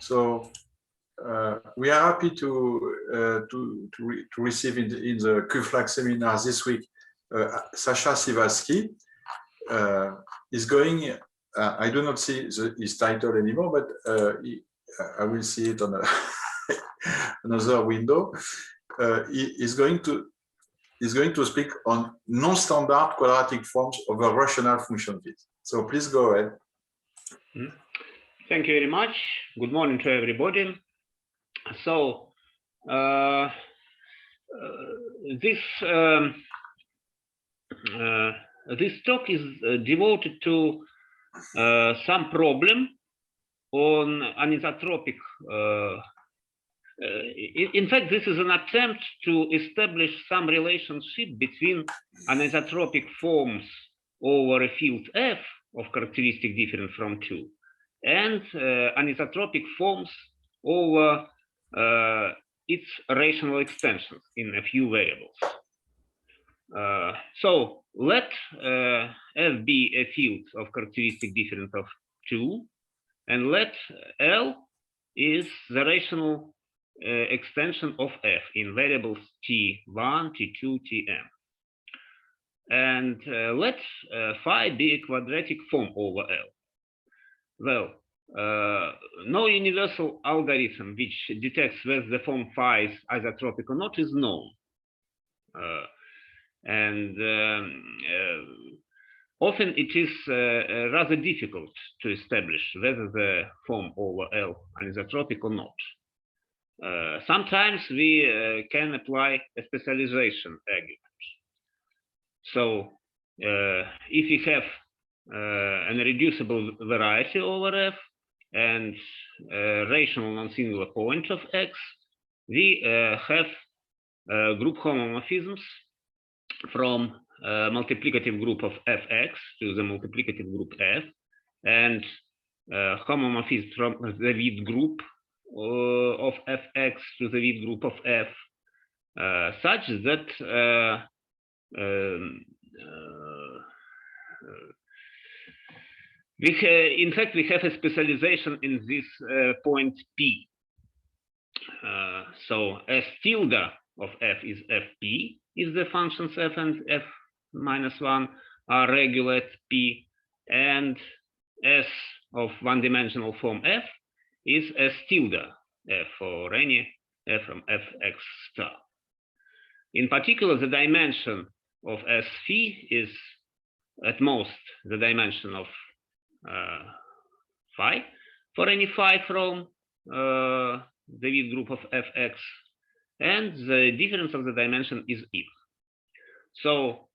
So we are happy to receive in the QFLAG seminar this week Sasha Sivatski. Is going. I do not see his title anymore, but I will see it on another window. He is going to speak on non-standard quadratic forms of a rational function field. So please go ahead. Thank you very much. Good morning to everybody. So this talk is devoted to some problem on anisotropic. In fact, this is an attempt to establish some relationship between anisotropic forms over a field F of characteristic different from 2 and anisotropic forms over its rational extensions in a few variables. So let F be a field of characteristic different of 2, and let L is the rational extension of F in variables T1, T2, Tm. And let phi be a quadratic form over L. Well, no universal algorithm which detects whether the form phi is isotropic or not is known. Often it is rather difficult to establish whether the form over L is anisotropic or not. Sometimes we can apply a specialization argument. So if we have an irreducible variety over F and rational non-singular point of X, we have group homomorphisms from multiplicative group of Fx to the multiplicative group F, and homomorphism from the Witt group of Fx to the Witt group of F, such that in fact, we have a specialization in this point P. So S tilde of F is Fp, if the functions F and F minus 1 are regular at P, and S of one-dimensional form F is S tilde F for any F from Fx star. In particular, the dimension of S phi is at most the dimension of phi for any phi from the Witt group of Fx, and the difference of the dimension is if. So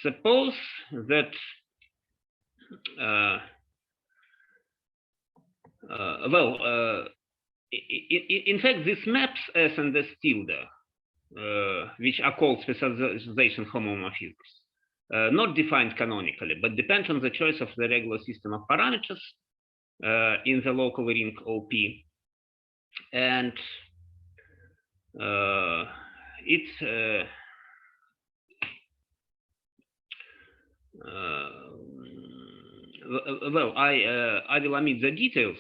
suppose that in fact, this maps S and S tilde, which are called specialization homomorphisms, not defined canonically, but depend on the choice of the regular system of parameters in the local ring OP. And I will omit the details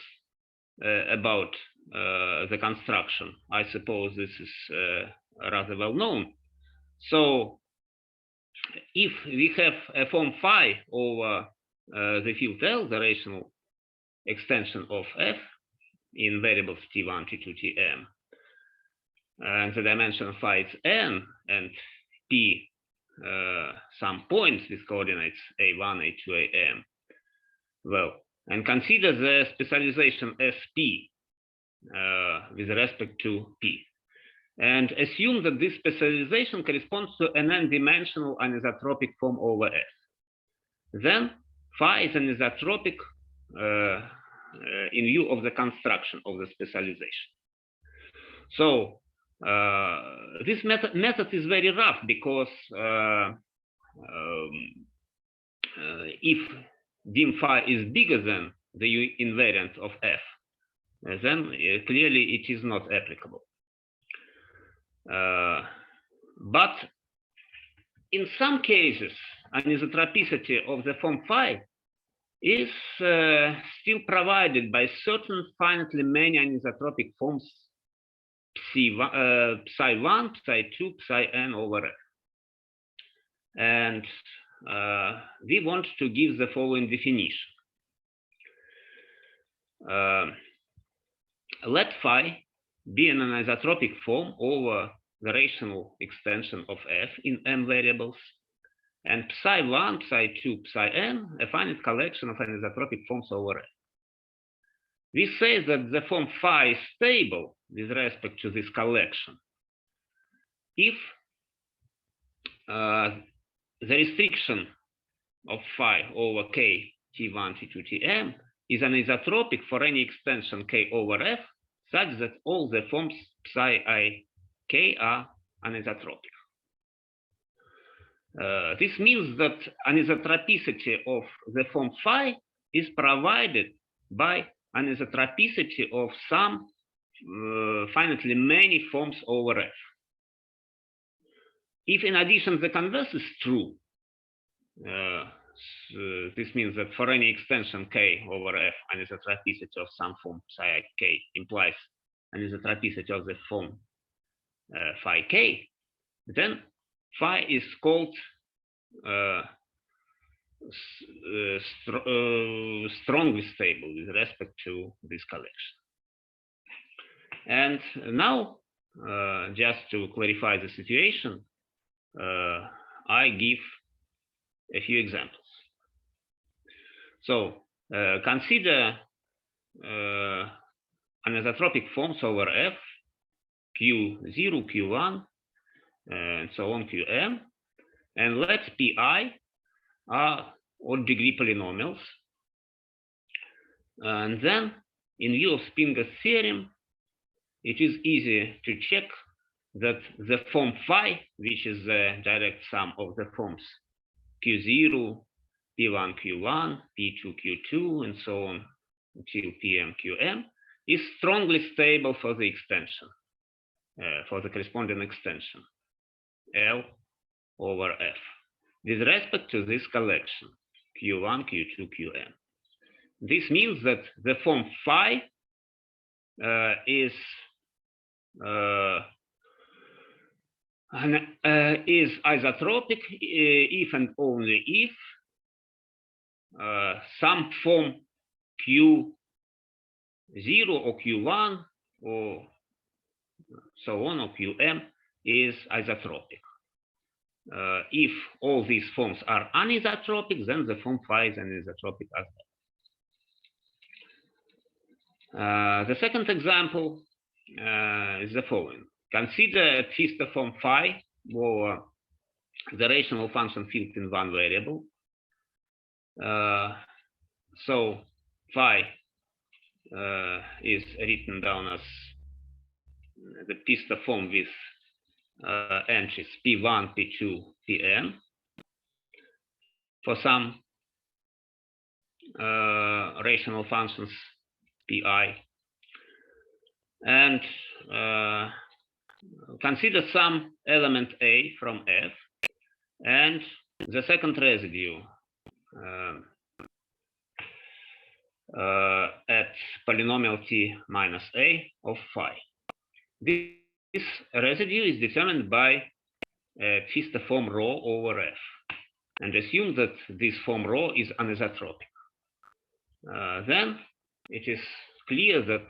about the construction. I suppose this is rather well known. So if we have a form phi over the field L, the rational extension of F in variables T1, T2, Tm, and the dimension of phi is n, and P some points with coordinates A1, A2, Am. Well, and consider the specialization SP with respect to P, and assume that this specialization corresponds to an n-dimensional anisotropic form over S. Then phi is anisotropic in view of the construction of the specialization. So this method is very rough, because if dim phi is bigger than the invariant of F, then clearly it is not applicable. But in some cases, anisotropicity of the form phi is still provided by certain finitely many anisotropic forms psi1, psi2, psi-n over f. And we want to give the following definition. Let phi be an anisotropic form over the rational extension of f in m variables, and psi1, psi2, psi-n a finite collection of anisotropic forms over f. We say that the form phi is stable with respect to this collection if the restriction of phi over k t1, t2, tm is anisotropic for any extension k over f such that all the forms psi I k are anisotropic. This means that anisotropicity of the form phi is provided by anisotropicity of some finitely many forms over f. If in addition the converse is true, this means that for any extension k over f, anisotropicity of some form psi k implies anisotropicity of the form phi k, then phi is called strongly stable with respect to this collection. And now, just to clarify the situation, I give a few examples. So consider anisotropic forms over f, q0, q1, and so on, qm, and let pi are odd degree polynomials. And then, in view of Spinger's theorem, it is easy to check that the form phi, which is the direct sum of the forms q0, p1, q1, p2, q2, and so on until pm, qm, is strongly stable for the extension, for the corresponding extension, L over f, with respect to this collection, q1, q2, qm. This means that the form phi is isotropic if and only if some form q0 or q1 or so on or qm is isotropic. If all these forms are anisotropic, then the form phi is anisotropic as well. The second example is the following. Consider a Pfister form phi over the rational function field in one variable. So phi is written down as the Pfister form with entries p1, p2, pn for some rational functions pi, and consider some element a from f and the second residue at polynomial t minus a of phi. This residue is determined by a Pfister form rho over f, and assume that this form rho is anisotropic. Then it is clear that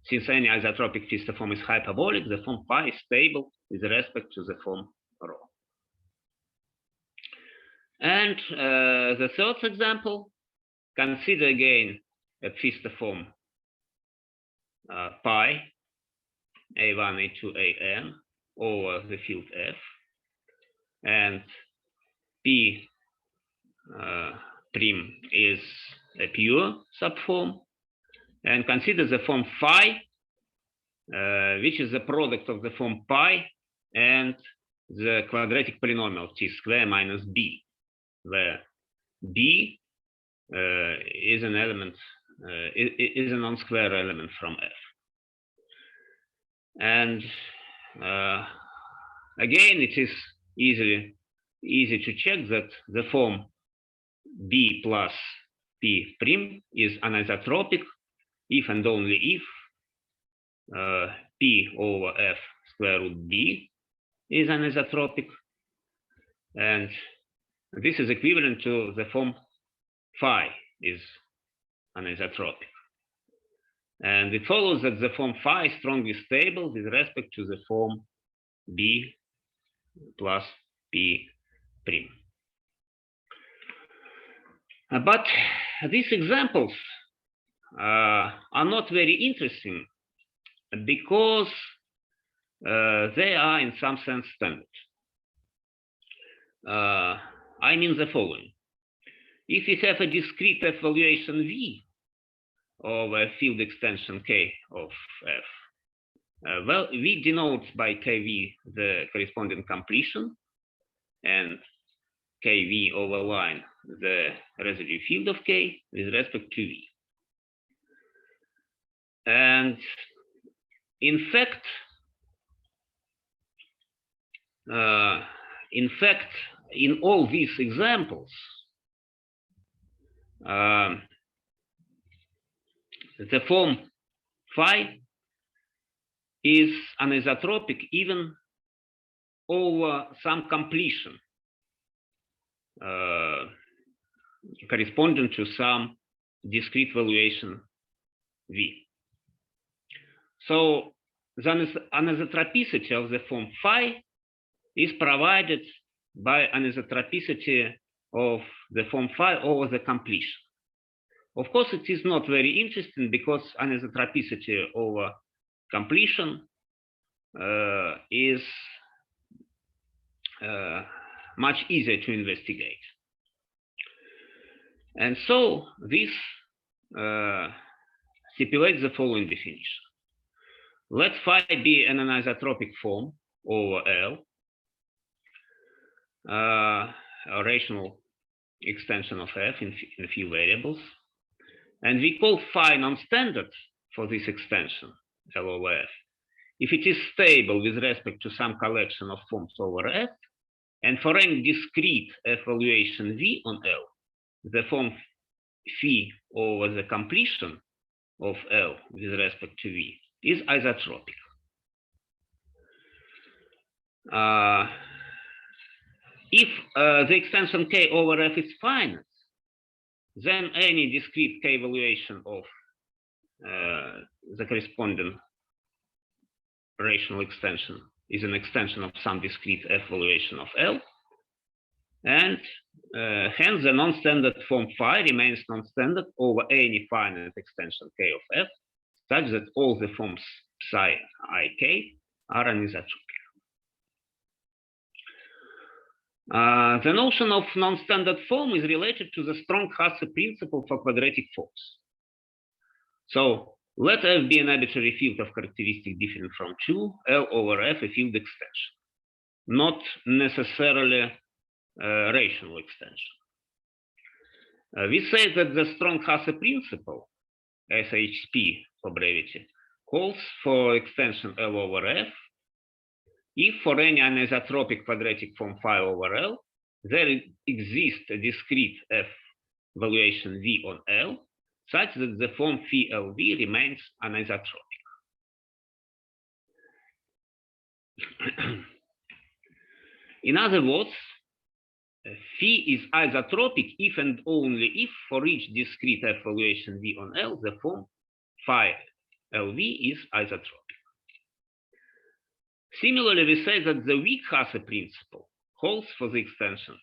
since any isotropic Pfister form is hyperbolic, the form phi is stable with respect to the form rho. And the third example, consider again a Pfister form pi a1, a2, an over the field f, and p prim is a pure subform, and consider the form phi, which is the product of the form pi and the quadratic polynomial t square minus b, where b is an element, is a non-square element from f. And again, it is easy to check that the form b plus P prime is anisotropic if and only if P over F square root B is anisotropic, and this is equivalent to the form phi is anisotropic. And it follows that the form phi is strongly stable with respect to the form B plus P prime. But these examples are not very interesting because they are in some sense standard. I mean the following. If we have a discrete evaluation V of a field extension K of F, well, V denotes by KV the corresponding completion, and KV over line the residue field of K with respect to V. And in fact, in all these examples, the form phi is anisotropic even over some completion corresponding to some discrete valuation V. So the anisotropicity of the form phi is provided by anisotropicity of the form phi over the completion. Of course, it is not very interesting because anisotropicity over completion is much easier to investigate. And so this stipulates the following definition. Let phi be an anisotropic form over L, a rational extension of F in few variables. And we call phi non-standard for this extension, L over F, if it is stable with respect to some collection of forms over F, and for any discrete evaluation V on L, the form phi over the completion of L with respect to V is isotropic. If the extension K over F is finite, then any discrete K evaluation of the corresponding rational extension is an extension of some discrete evaluation of L. And hence the non-standard form phi remains non-standard over any finite extension K of F, such that all the forms psi ik are anisotropic. The notion of non-standard form is related to the strong Hasse principle for quadratic forms. So let F be an arbitrary field of characteristic different from 2, L over F a field extension, not necessarily a rational extension. We say that the strong Hasse principle, SHP for brevity, calls for extension L over F if for any anisotropic quadratic form phi over L, there exists a discrete F valuation V on L, such that the form phi LV remains anisotropic. In other words, phi is isotropic if and only if for each discrete F valuation V on L, the form phi LV is isotropic. Similarly, we say that the weak Hasse principle holds for the extension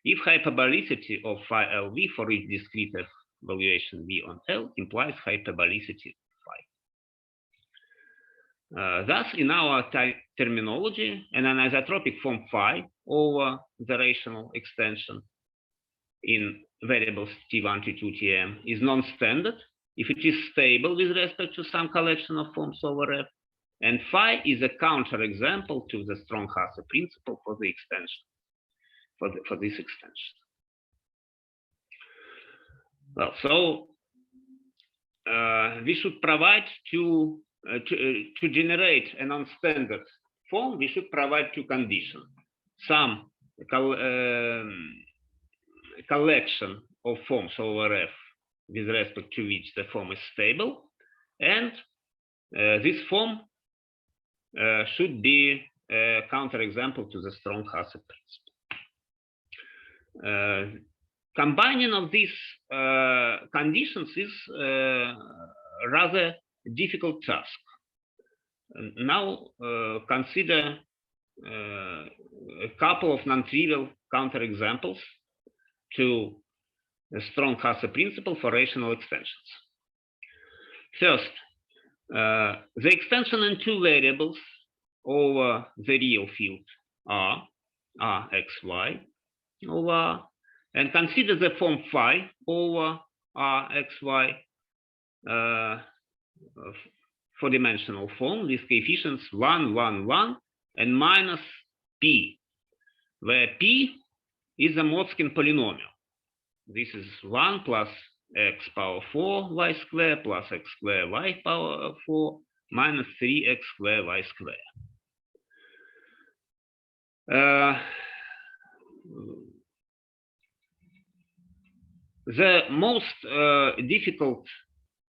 if hyperbolicity of phi LV for each discrete F valuation V on L implies hyperbolicity phi. Thus, in our terminology, an anisotropic form phi over the rational extension in variables T1, T2, Tm is non-standard if it is stable with respect to some collection of forms over F, and phi is a counterexample to the strong Hasse principle for the extension, for this extension. Well, so we should provide to generate a non-standard form, we should provide two conditions. Some collection of forms over F with respect to which the form is stable, and this form should be a counterexample to the strong Hasse principle. Combining of these conditions is a rather difficult task. Now consider a couple of non-trivial counterexamples to the strong Hasse principle for rational extensions. First, the extension in two variables over the real field R x, y, over R, and consider the form phi over R x, y four-dimensional form with coefficients 1, 1, 1, and minus p, where p is a Motzkin polynomial. This is 1 plus x power 4 y square plus x square y power 4 minus 3x square y square. The most difficult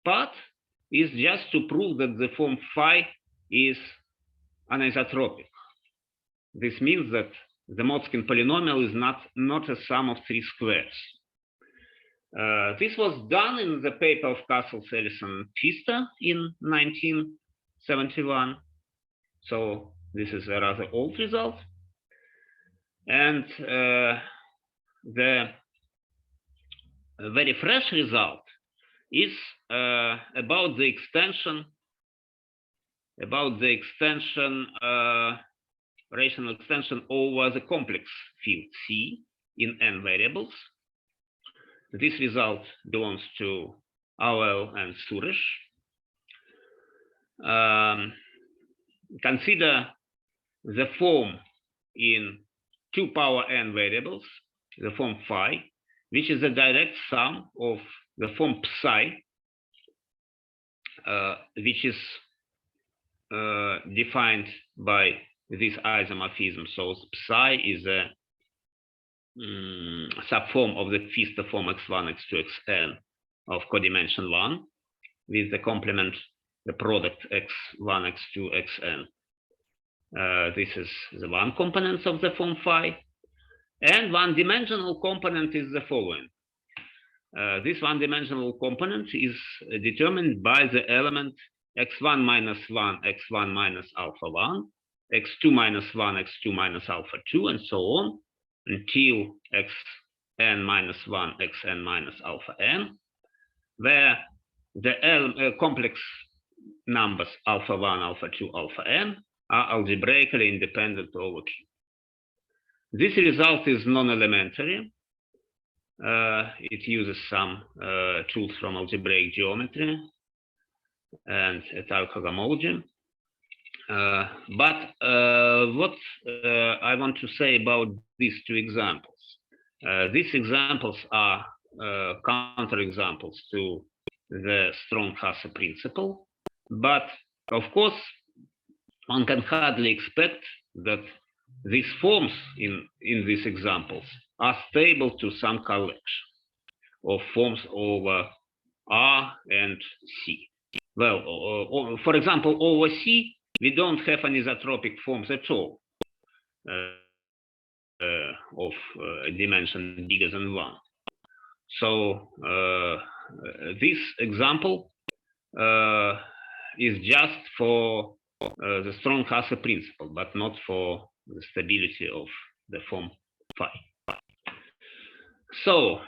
part is just to prove that the form phi is anisotropic. This means that the Motzkin polynomial is not a sum of three squares. This was done in the paper of Castles, Ellison, and Pfister in 1971. So this is a rather old result. And the very fresh result is about the extension, rational extension over the complex field C in n variables. This result belongs to Auel and Suresh. Consider the form in 2 power n variables, the form phi, which is a direct sum of the form psi, which is defined by this isomorphism. So psi is a subform of the Pfister form x1, x2, xn of codimension 1 with the complement, the product x1, x2, xn. This is the one component of the form phi. And one-dimensional component is the following. This one-dimensional component is determined by the element x1 minus 1, x1 minus alpha 1, x2 minus 1, x2 minus alpha 2, and so on, until xn minus 1, xn minus alpha n, where the complex numbers alpha 1, alpha 2, alpha n are algebraically independent over Q. This result is non-elementary. It uses some tools from algebraic geometry and ethyl homology. But what I want to say about these two examples. These examples are counterexamples to the strong Hasse principle. But of course, one can hardly expect that these forms in these examples are stable to some collection of forms over R and C. Well, for example, over C, we don't have anisotropic forms at all of a dimension bigger than 1. So this example is just for the strong Hasse principle, but not for the stability of the form phi. So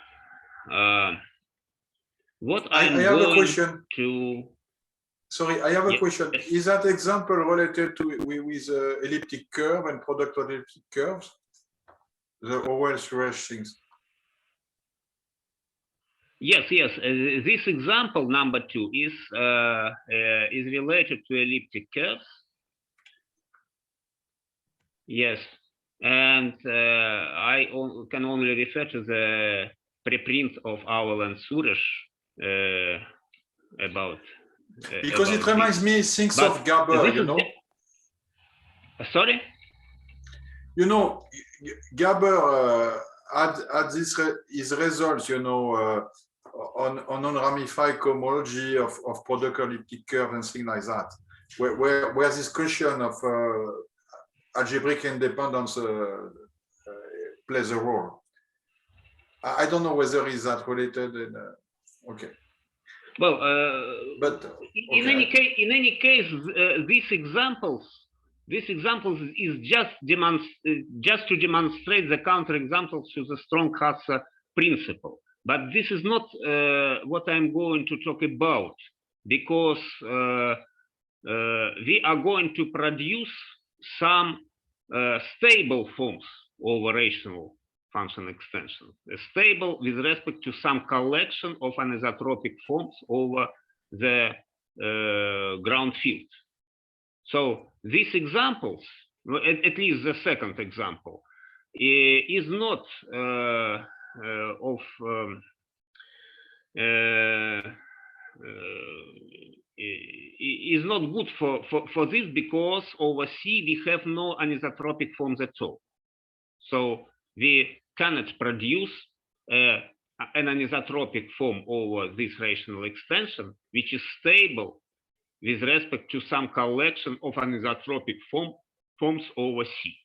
what I have a question to... Sorry, I have a question. Is that example related to with elliptic curve and product of elliptic curves? The Auel-Suresh things. Yes. This example number 2 is related to elliptic curves. Yes, and I can only refer to the preprint of Auel and Suresh about. Because it reminds me things of Gaber, you know. Sorry? You know, Gaber had his results, you know, on non-ramified cohomology of product elliptic curve and things like that, where this question of algebraic independence plays a role. I don't know whether is that related. Okay. Well, but in any case, these examples is just to demonstrate the counterexamples to the strong Hasse principle. But this is not what I'm going to talk about, because we are going to produce some stable forms over rational function extension, stable with respect to some collection of anisotropic forms over the ground field. So these examples, at least the second example, is not is not good for this, because over C we have no anisotropic forms at all. So we cannot produce an anisotropic form over this rational extension, which is stable with respect to some collection of anisotropic forms over C.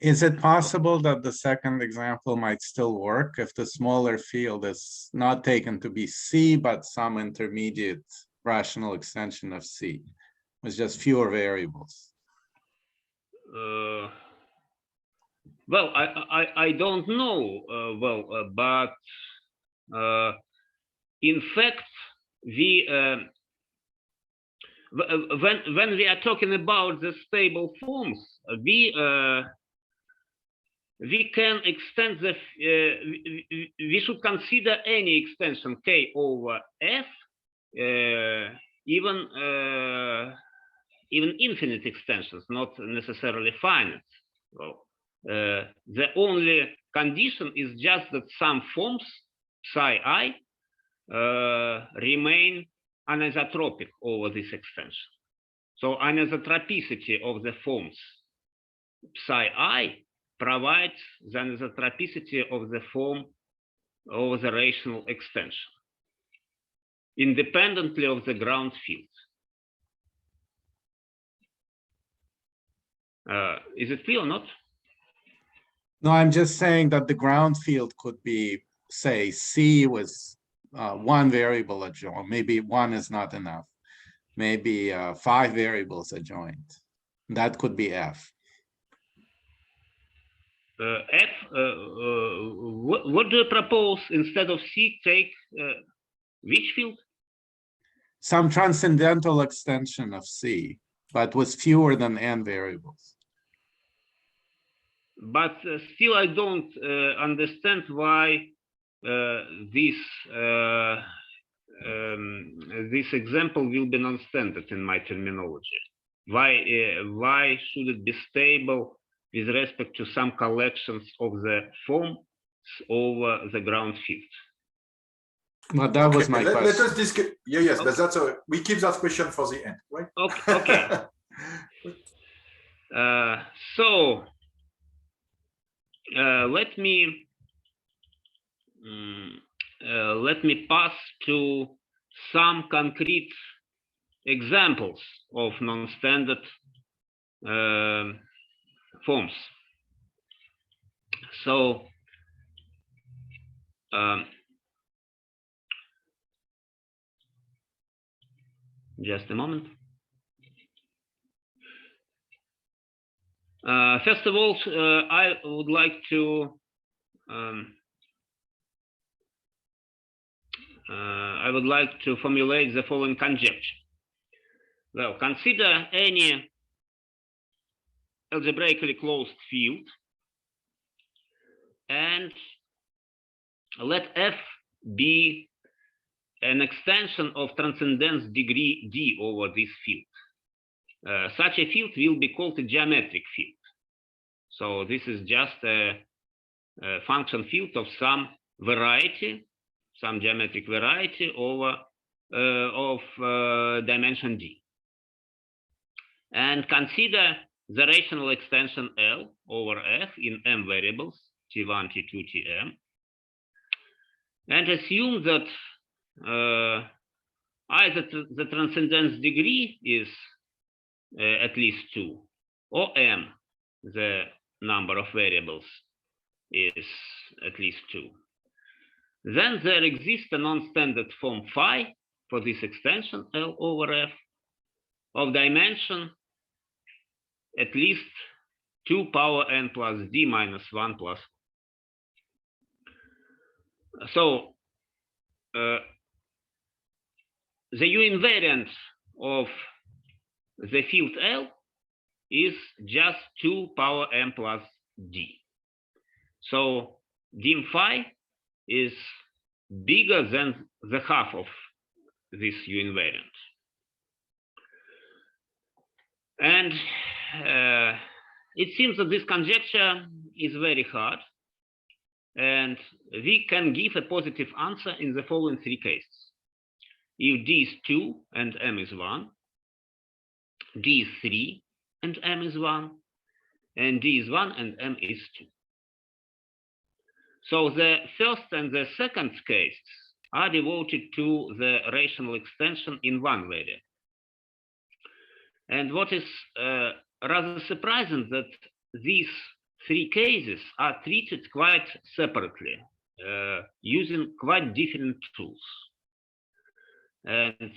Is it possible that the second example might still work if the smaller field is not taken to be C, but some intermediate rational extension of C with just fewer variables? Well, I don't know. But in fact, when we are talking about the stable forms, we can extend the. We should consider any extension K over F, even infinite extensions, not necessarily finite. Well, the only condition is just that some forms psi I remain anisotropic over this extension. So anisotropicity of the forms psi I provides the anisotropicity of the form over the rational extension, independently of the ground field. Is it clear or not? No, I'm just saying that the ground field could be, say, C with one variable adjoint. Maybe one is not enough. Maybe 5 variables adjoint. That could be F. F, what do you propose instead of C? Take which field? Some transcendental extension of C, but with fewer than n variables. But still, I don't understand why this example will be non-standard in my terminology. Why should it be stable with respect to some collections of the forms over the ground field? But that was my question. Let us discuss. Yes, but that's we keep that question for the end, right? Okay. So let me pass to some concrete examples of non-standard forms. So just a moment. First of all, I would like to formulate the following conjecture. Well, consider any algebraically closed field and let F be an extension of transcendence degree D over this field. Such a field will be called a geometric field. So this is just a function field of some variety, some geometric variety over of dimension D. And consider the rational extension L over F in m variables, T1, T2, Tm. and assume that either the transcendence degree is at least 2, or m, the number of variables, is at least 2. Then there exists a non-standard form phi for this extension L over F of dimension at least 2 power n plus d minus 1 plus. So the U invariant of the field L is just 2 power m plus d. So dim phi is bigger than the half of this U invariant. And it seems that this conjecture is very hard, and we can give a positive answer in the following 3 cases. If d is 2 and m is 1, d is 3 and m is 1, and d is 1 and m is 2. So the first and the second cases are devoted to the rational extension in one variable. And what is rather surprising that these 3 cases are treated quite separately, using quite different tools. And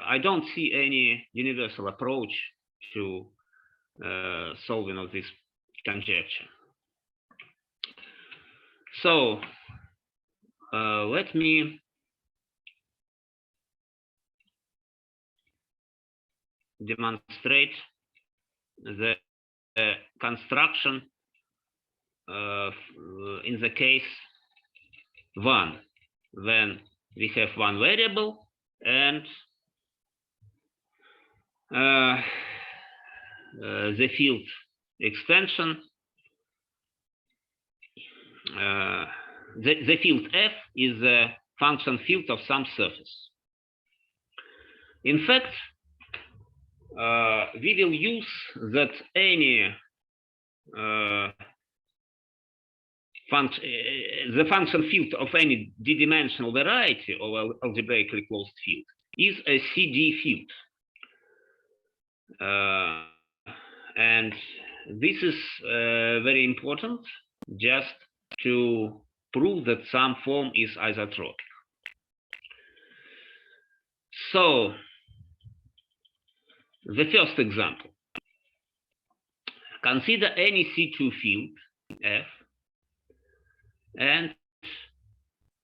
I don't see any universal approach to solving of this conjecture. So let me demonstrate the construction in the case 1, when we have one variable and the field extension, the field f is a function field of some surface. In fact, we will use that any the function field of any d-dimensional variety of algebraically closed field is a CD field. And this is very important just to prove that some form is isotropic. So the first example. Consider any C2 field F and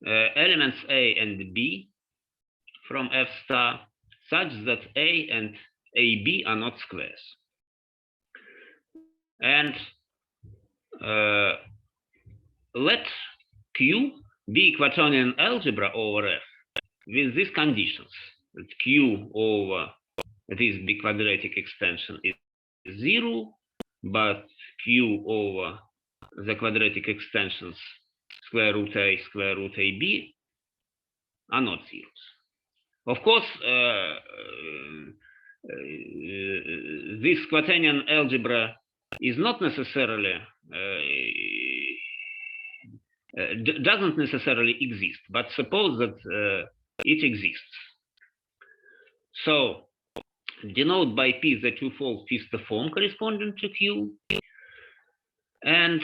elements A and B from F star such that A and AB are not squares. And let Q be quaternion algebra over F with these conditions, that Q over this big quadratic extension is 0, but Q over the quadratic extensions square root A, square root AB are not zeros. Of course, this quaternion algebra is not necessarily doesn't necessarily exist, but suppose that it exists. So denote by P the twofold Pfister form corresponding to Q, and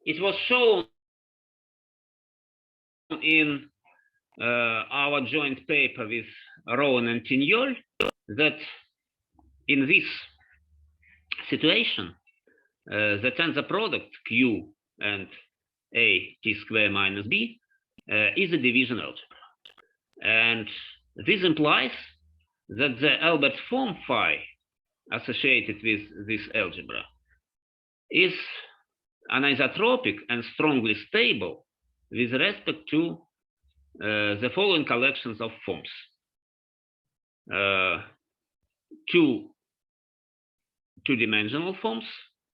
it was shown in our joint paper with Rowan and Tignol that in this situation, the tensor product Q and A T square minus B is a division algebra. And this implies that the Albert form phi associated with this algebra is anisotropic and strongly stable with respect to the following collections of forms. Two-dimensional forms,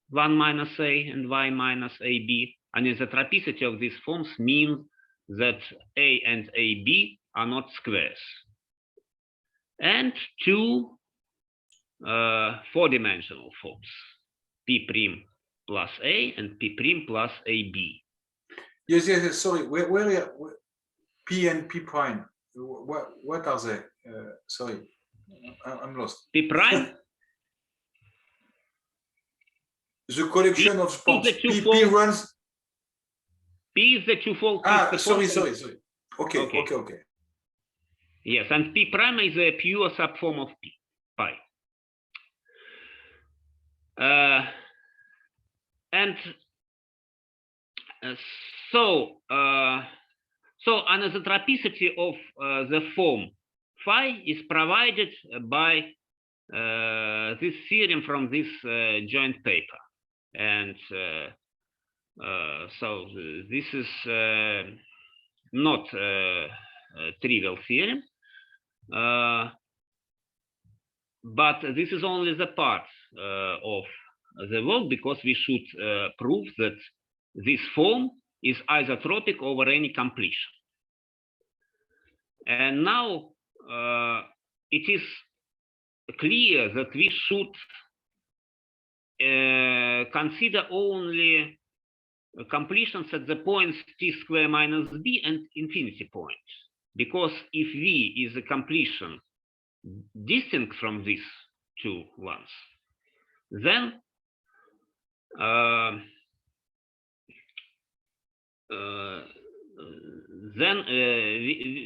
1 minus A and Y minus AB. Anisotropicity of these forms means that A and AB are not squares. And 2 four-dimensional forms, P' plus A and P' plus AB. Yes, yes, yes, sorry. Where P and P prime? What are they? Sorry, I'm lost. P prime. The collection of points. P runs. P is the twofold. Ah, sorry. Okay, Okay. okay. Yes, and P prime is a pure subform of P, pi. So anisotropicity of the form phi is provided by this theorem from this joint paper, and so this is not a trivial theorem, but this is only the part of the work, because we should prove that this form is isotropic over any completion. And now it is clear that we should consider only completions at the points t square minus b and infinity point, because if v is a completion distinct from these two ones, then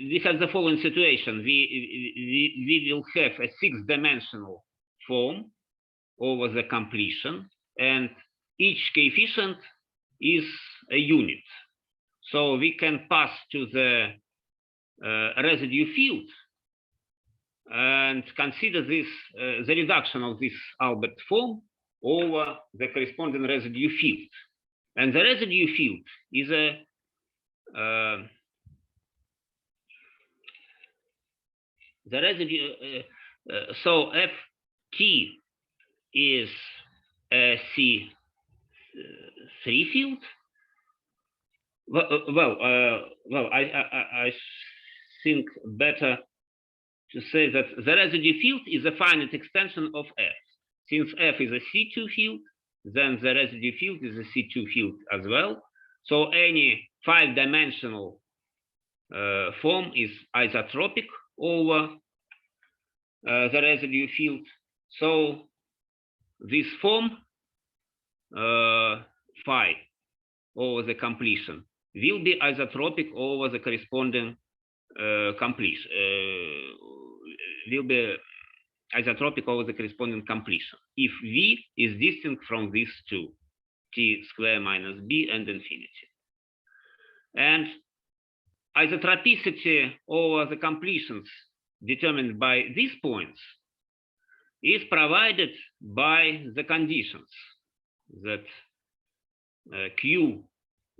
we have the following situation. We will have a six-dimensional form over the completion, and each coefficient is a unit. So we can pass to the residue field and consider this the reduction of this Albert form over the corresponding residue field. And the residue field is a the residue. So Ft is a C3 field. I think better to say that the residue field is a finite extension of F. Since F is a C2 field, then the residue field is a C2 field as well. So any five-dimensional form is isotropic over the residue field. So this form phi over the completion will be isotropic over the corresponding completion. Will be isotropic over the corresponding completion if v is distinct from these two, t square minus b and infinity. And isotropicity over the completions determined by these points is provided by the conditions that q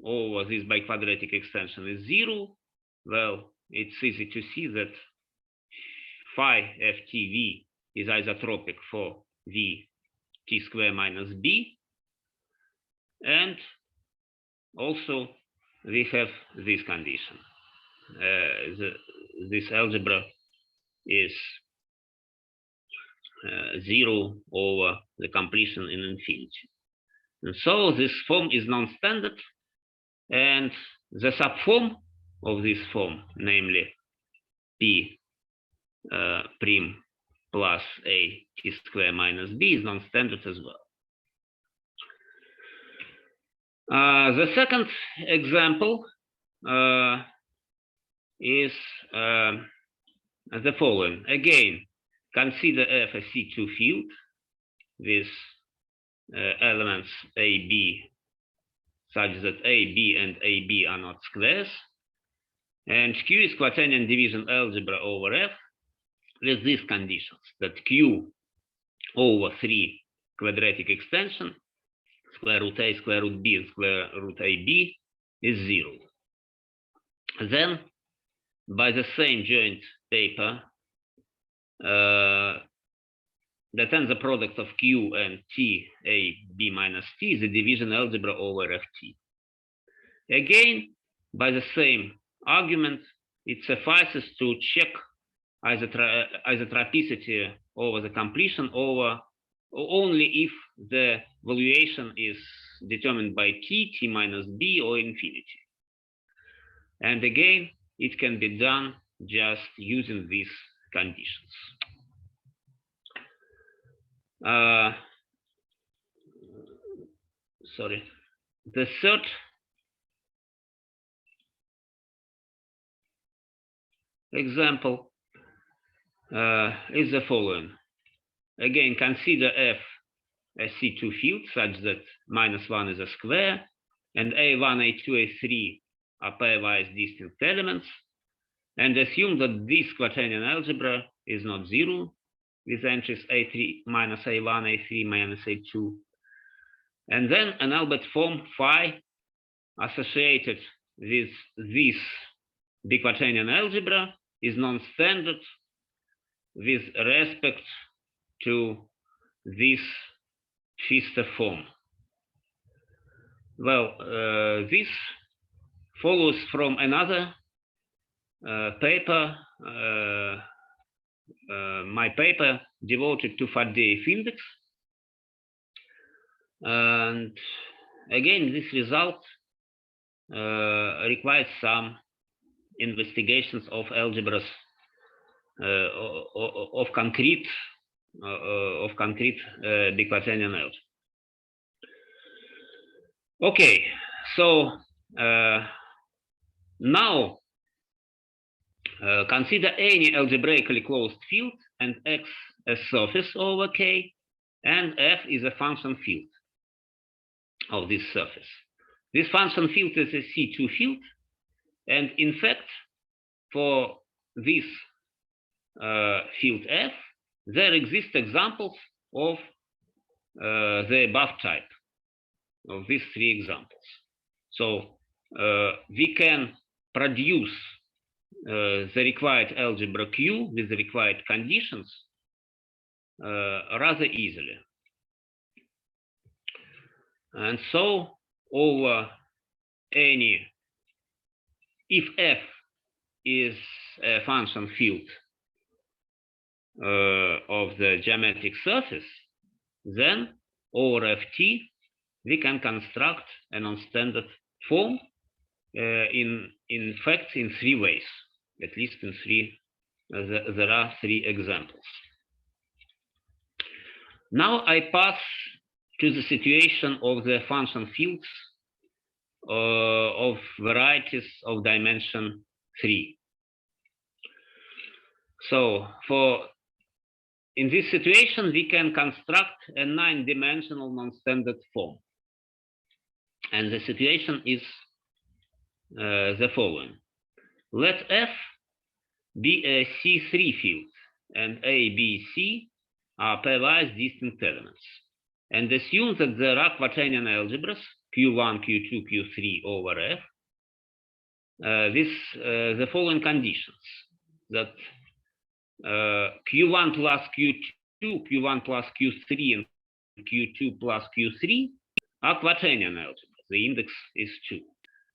over this biquadratic extension is 0. Well, it's easy to see that phi ftv is isotropic for v t square minus b, and also we have this condition. This algebra is 0 over the completion in infinity. And so this form is non-standard, and the subform of this form, namely p prime plus a t square minus b, is non-standard as well. The second example is the following. Again, consider F a C2 field with elements A, B, such that A, B, and AB are not squares, and Q is quaternion division algebra over F with these conditions, that Q over 3 quadratic extension, square root A, square root B, and square root AB is 0. Then, by the same joint paper, that then the product of Q and T, A, B minus T is the division algebra over Ft. Again, by the same argument, it suffices to check isotropicity over the completion over only if the valuation is determined by T, T minus B, or infinity. And again, it can be done just using these conditions. Sorry. The third example is the following. Again, consider F a C2 field such that -1 is a square, and A1, A2, A3 are pairwise distinct elements, and assume that this quaternion algebra is not zero with entries A3 minus A1, A3 minus A2. And then an Albert form phi associated with this biquaternion algebra is non-standard with respect to this Pfister form. Well, this follows from another paper, my paper devoted to Faddeev index. And again, this result requires some investigations of algebras of concrete biquaternion algebra. Okay, so now consider any algebraically closed field and X a surface over K, and F is a function field of this surface. This function field is a C2 field, and in fact, for this field F, there exist examples of the above type, of these three examples. So we can produce the required algebra Q with the required conditions rather easily. And so over any, if F is a function field of the geometric surface, then over Ft we can construct a non-standard form in fact in three ways, at least in three. There are three examples. Now I pass to the situation of the function fields of varieties of dimension 3. So in this situation, we can construct a 9-dimensional non-standard form. And the situation is the following. Let F be a C3 field, and A, B, C are pairwise distinct elements. And assume that there are quaternion algebras Q1, Q2, Q3 over F with the following conditions: that Q1 plus Q2, Q1 plus Q3, and Q2 plus Q3 are quaternion algebras. The index is 2.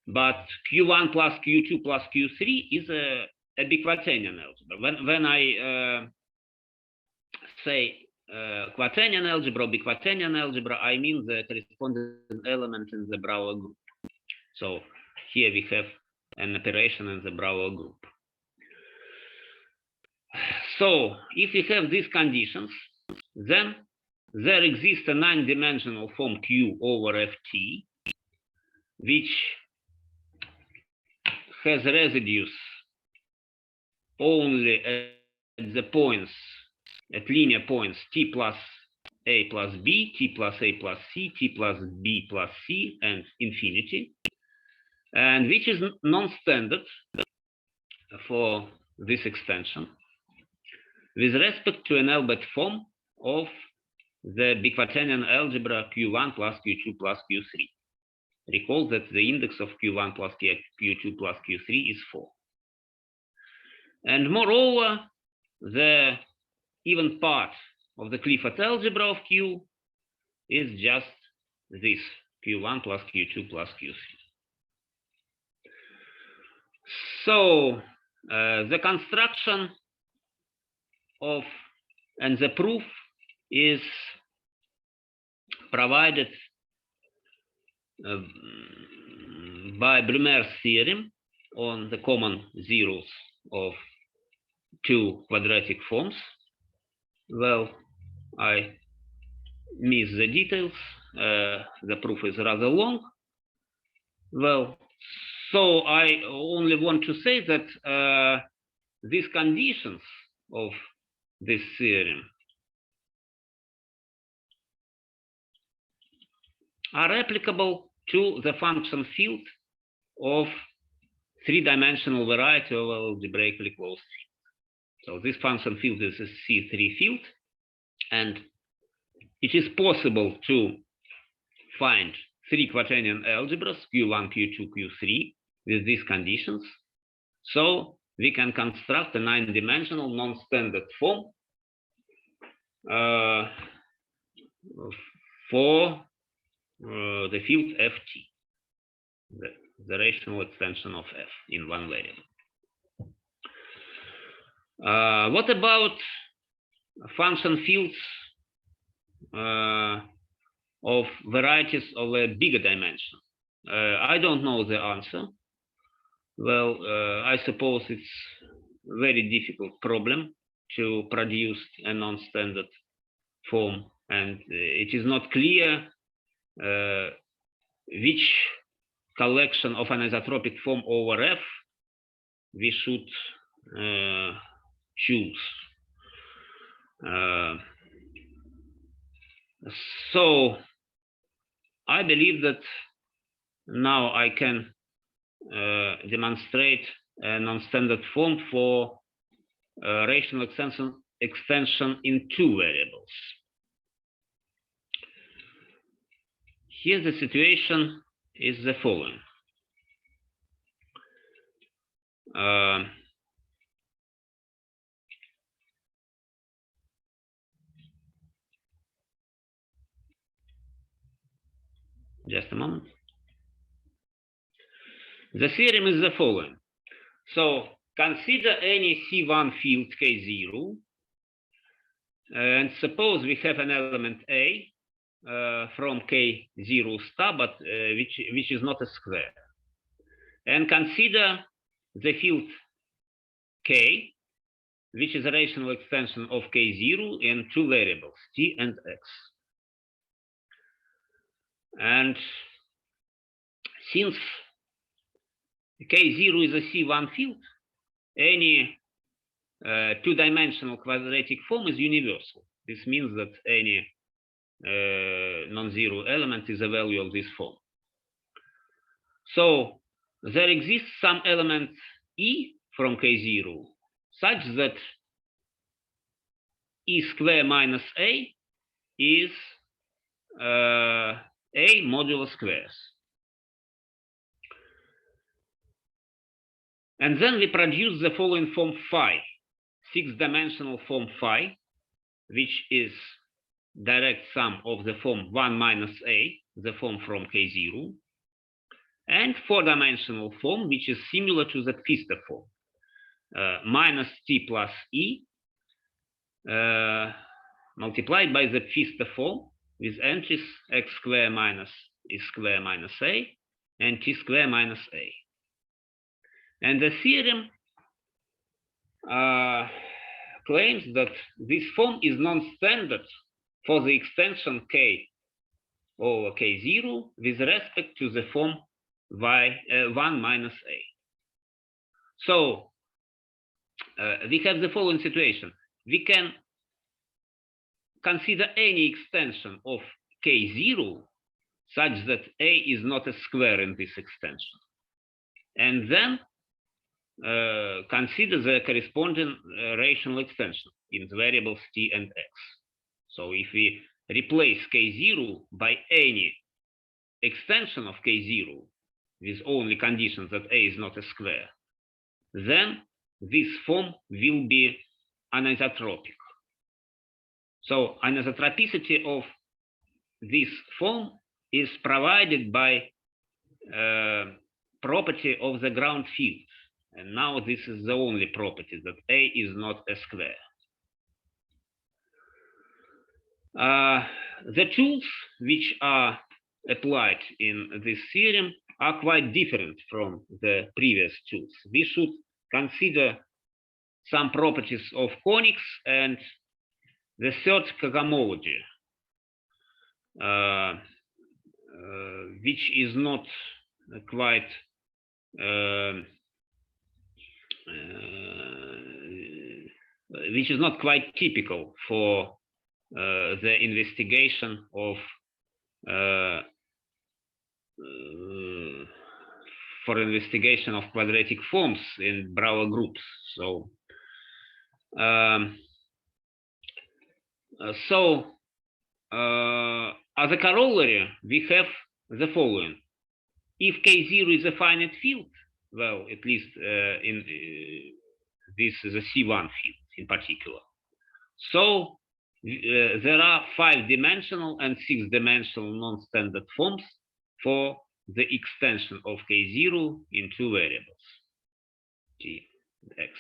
But Q1 plus Q2 plus Q3 is a biquaternion algebra. When I say quaternion algebra, biquaternion algebra, I mean the corresponding element in the Brouwer group. So here we have an operation in the Brouwer group. So if we have these conditions, then there exists a 9-dimensional form Q over Ft, which has residues only at the points, at linear points t plus a plus b, t plus a plus c, t plus b plus c, and infinity, and which is non-standard for this extension with respect to an Albert form of the biquaternion algebra Q1 plus Q2 plus Q3. Recall that the index of Q1 plus Q2 plus Q3 is 4. And moreover, the even part of the Clifford algebra of Q is just this, Q1 plus Q2 plus Q3. So the construction of and the proof is provided by Brumair's theorem, on the common zeros of two quadratic forms. Well, I miss the details. The proof is rather long. Well, so I only want to say that these conditions of this theorem are applicable to the function field of three-dimensional variety of algebraically closed field. So this function field is a C3 field, and it is possible to find three quaternion algebras Q1, Q2, Q3 with these conditions. So we can construct a nine-dimensional non-standard form for the field Ft, the rational extension of F in one variable. What about function fields of varieties of a bigger dimension? I don't know the answer. Well, I suppose it's a very difficult problem to produce a non-standard form, and it is not clear which collection of anisotropic form over F we should choose. So I believe that now I can demonstrate a non-standard form for rational extension in two variables. Here the situation is the following. Just a moment. The theorem is the following. So consider any C1 field K0, and suppose we have an element A from K0 star, but which is not a square. And consider the field K, which is a rational extension of K0 in two variables, T and X. And since K0 is a C1 field, any two-dimensional quadratic form is universal. This means that any non-zero element is a value of this form. So there exists some element E from K0 such that E square minus A is A modulo squares. And then we produce the following form phi, six-dimensional form phi, which is direct sum of the form 1 minus A, the form from K0, and four-dimensional form, which is similar to the Pfister form, minus T plus E multiplied by the Pfister form with entries X square minus E square minus A and T square minus A. And the theorem claims that this form is non-standard for the extension K over K0 with respect to the form 1 minus A. So we have the following situation. We can consider any extension of K0 such that A is not a square in this extension. And then consider the corresponding rational extension in the variables T and X. So if we replace K0 by any extension of K0 with only conditions that A is not a square, then this form will be anisotropic. So anisotropicity of this form is provided by property of the ground field. And now this is the only property, that A is not a square. The tools which are applied in this theorem are quite different from the previous tools. We should consider some properties of conics and the third cohomology, which is not quite typical for the investigation of quadratic forms in Brouwer groups. So, as a corollary, we have the following: if K0 is a finite field, well, at least this is a C1 field in particular. So there are 5-dimensional and 6-dimensional non-standard forms for the extension of K0 in 2 variables, T and X.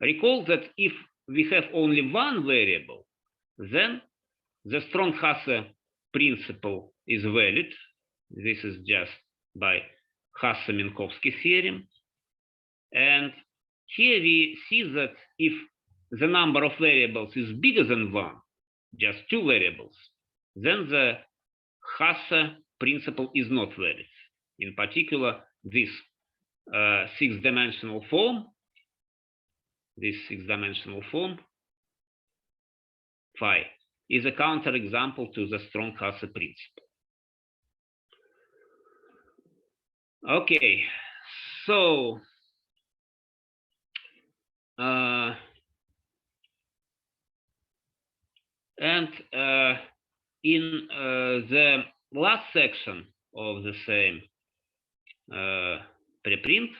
Recall that if we have only one variable, then the Strong-Hasse principle is valid. This is just by Hasse-Minkowski theorem. And here we see that if the number of variables is bigger than 1, just 2 variables, then the Hasse principle is not valid. In particular, this 6-dimensional form, phi, is a counterexample to the Strong-Hasse principle. Okay, so in the last section of the same preprint,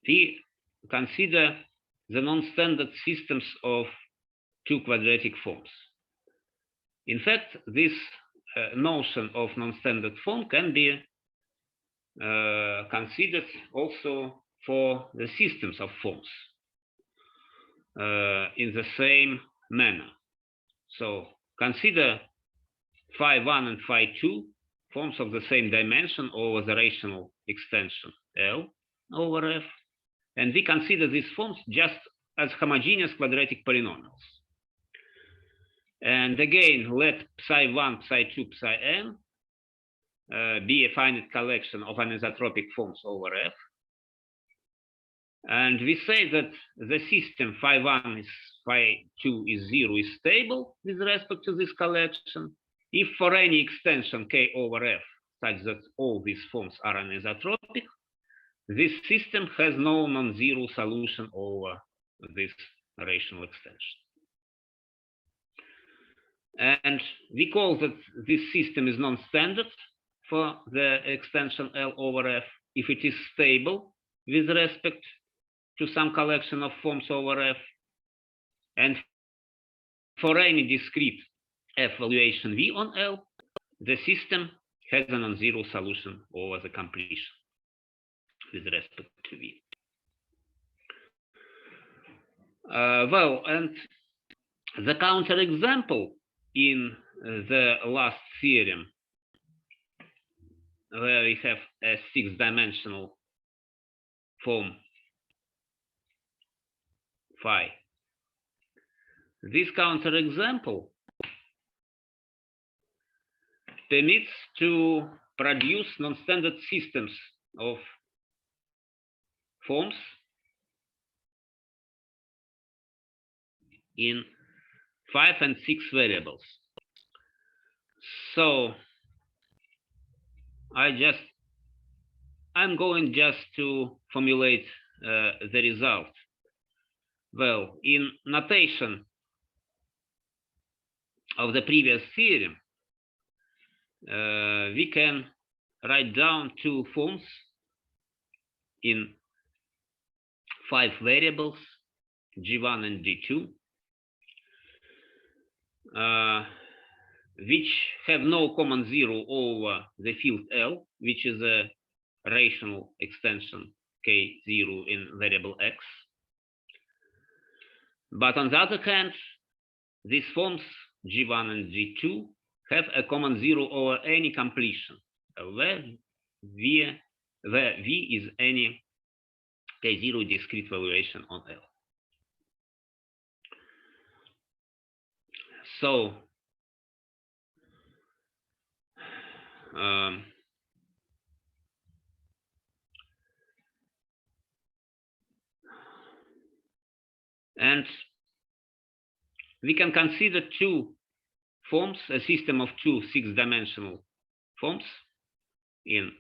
we consider the non-standard systems of 2 quadratic forms. In fact, this notion of non-standard form can be considered also for the systems of forms in the same manner. So consider phi1 and phi2 forms of the same dimension over the rational extension L over F, and we consider these forms just as homogeneous quadratic polynomials. And again, let psi1, psi2, psi-n be a finite collection of anisotropic forms over F. And we say that the system phi1 is phi2 is 0 is stable with respect to this collection if for any extension k over F such that all these forms are anisotropic, this system has no non-zero solution over this rational extension. And we call that this system is non-standard for the extension L over F if it is stable with respect to some collection of forms over F, and for any discrete F valuation V on L, the system has a non-zero solution over the completion with respect to V. Well, and the counterexample in the last theorem, where we have a 6-dimensional form phi. This counterexample permits to produce non-standard systems of forms in 5 and 6 variables. So I'm going just to formulate the result. Well, in notation of the previous theorem, we can write down 2 forms in 5 variables, G1 and G2, which have no common zero over the field L, which is a rational extension K0 in variable X. But on the other hand, these forms G1 and G2 have a common zero over any completion, where V is any K0 discrete valuation on L. So and we can consider two forms, a system of two six-dimensional forms in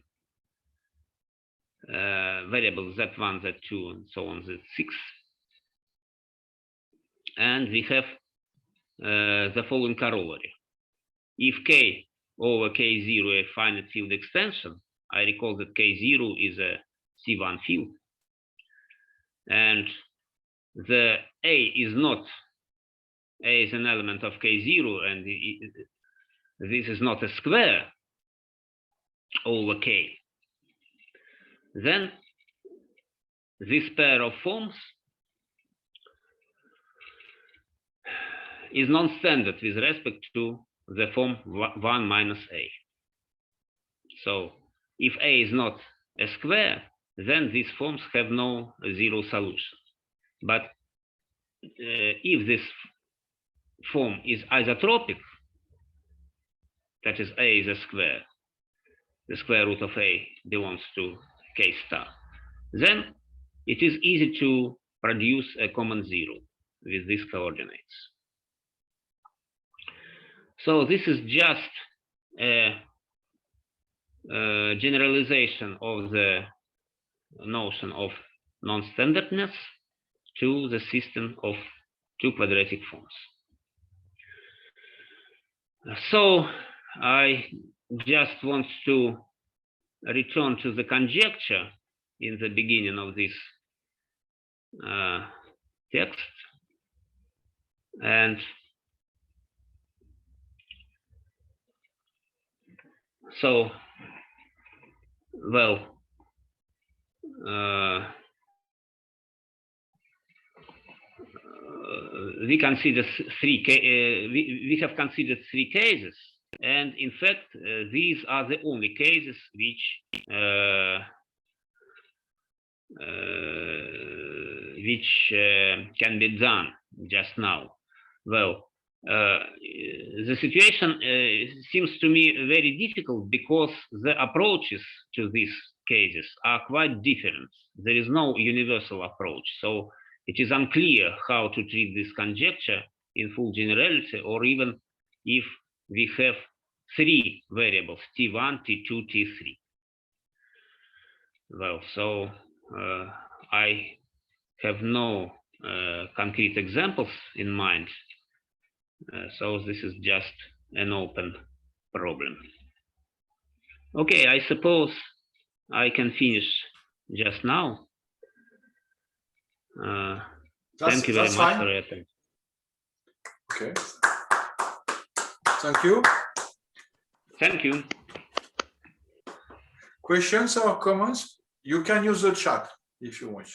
variables Z1, Z2, and so on, Z6. And we have the following corollary. If K over K0 a finite field extension, I recall that K0 is a C1 field, and the A is not, A is an element of K0, and this is not a square over K, then this pair of forms is non-standard with respect to the form 1 minus A. So if A is not a square, then these forms have no zero solution. But if this form is isotropic, that is A is a square, the square root of A belongs to K star, then it is easy to produce a common zero with these coordinates. So this is just a generalization of the notion of non-standardness to the system of two quadratic forms. So I just want to return to the conjecture in the beginning of this text, and so, well, we consider we have considered three cases, and in fact these are the only cases which can be done just now. Well, the situation seems to me very difficult because the approaches to these cases are quite different. There is no universal approach, so it is unclear how to treat this conjecture in full generality, or even if we have three variables, T1, T2, T3. Well, so I have no concrete examples in mind. So this is just an open problem. Okay, I suppose I can finish just now. Thank you very much for your attention. Okay. Thank you. Thank you. Questions or comments? You can use the chat if you wish.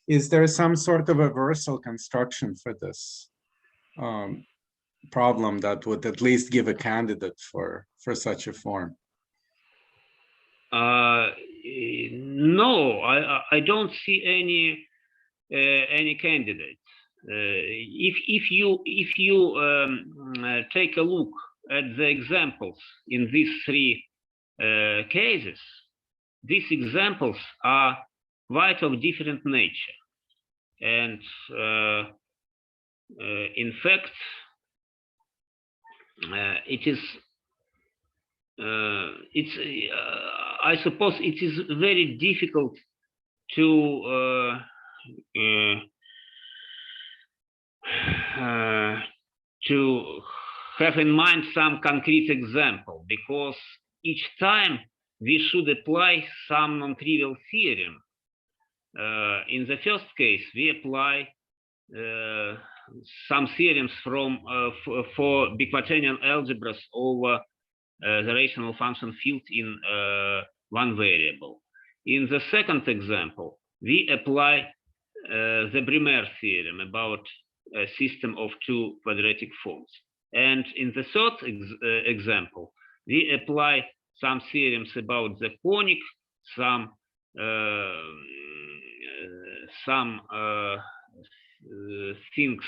Is there some sort of reversal construction for this problem that would at least give a candidate for such a form? No, I don't see any candidate. If you take a look at the examples in these three cases, these examples are quite of different nature, and in fact it is I suppose it is very difficult to have in mind some concrete example, because each time we should apply some non-trivial theorem. In the first case, we apply some theorems from for biquaternion algebras over the rational function field in one variable. In the second example, we apply the Brumer theorem about a system of two quadratic forms. And in the third example, we apply some theorems about the conic, some things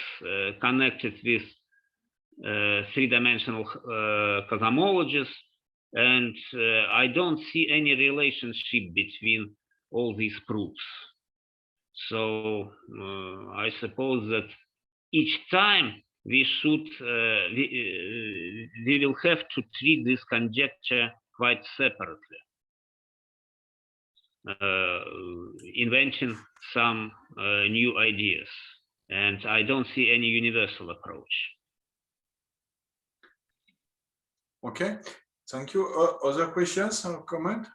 connected with three-dimensional cosmologies, and I don't see any relationship between all these proofs. So I suppose that each time we should we will have to treat this conjecture quite separately, inventing some new ideas, and I don't see any universal approach. Okay, thank you. Other questions or comment?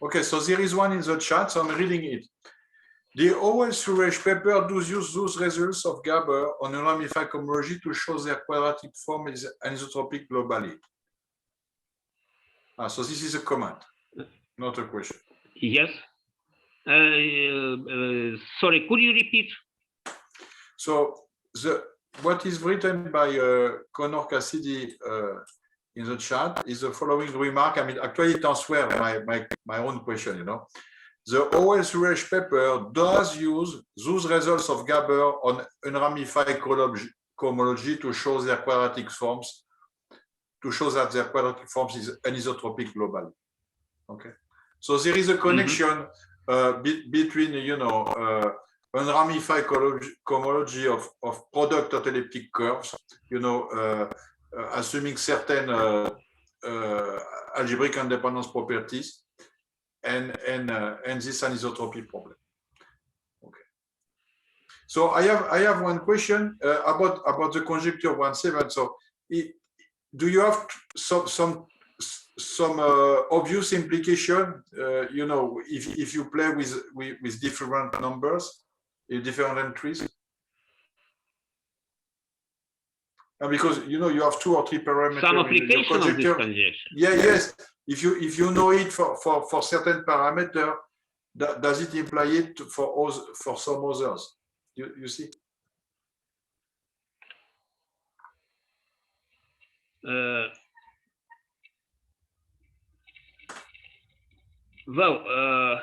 Okay, so there is one in the chat, so I'm reading it. The Howell-Suresh paper does use those results of Gaber on a ramified cohomology to show their quadratic form is anisotropic globally. So this is a comment, not a question. Yes. Sorry, could you repeat? So what is written by Connor Cassidy in the chat is the following remark. I mean, actually, it answers my own question, you know. The Howell-Suresh paper does use those results of Gaber on unramified cohomology to show their quadratic forms, to show that their quadratic forms is anisotropic globally. Okay, so there is a connection between, you know, unramified cohomology of product elliptic curves, you know, assuming certain algebraic independence properties, and this anisotropy problem. Okay. So I have one question about the conjecture 1.7. So do you have some obvious implication? You know, if you play with different numbers, different entries? Because, you know, you have 2 or 3 parameters. Some application of this conjecture. Yeah, yes. If you know it for certain parameter, does it imply it for some others? You see? Well,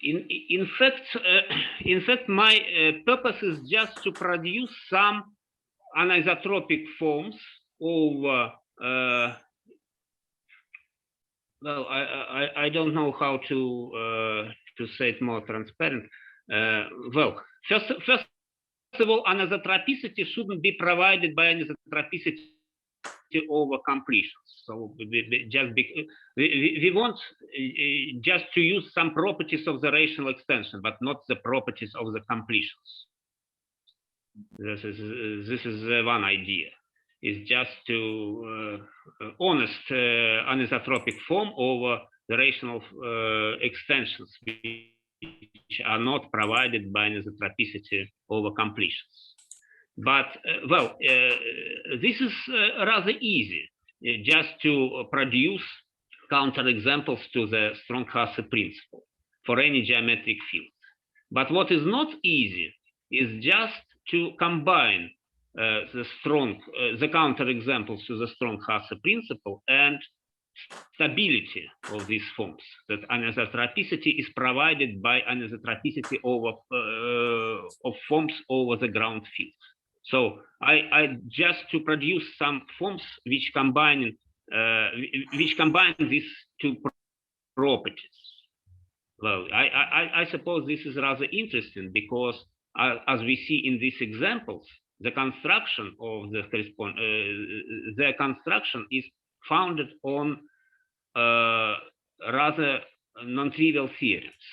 in fact, my purpose is just to produce some anisotropic forms of well, I don't know how to say it more transparent. Well, first of all, anisotropicity shouldn't be provided by anisotropicity over completions. So we want just to use some properties of the rational extension, but not the properties of the completions. This is one idea. Is just to honest anisotropic form over the rational extensions which are not provided by anisotropicity over completions. But well, this is rather easy, just to produce counterexamples to the strong Hasse principle for any geometric field. But what is not easy is just to combine the counterexamples to the strong Hasse principle and stability of these forms, that anisotropicity is provided by anisotropicity of forms over the ground field. So I just to produce some forms which combine these 2 properties. Well, I suppose this is rather interesting because as we see in these examples, the construction of the their construction is founded on rather non-trivial theorems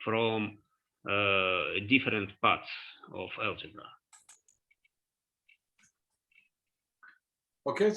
from different parts of algebra. Okay.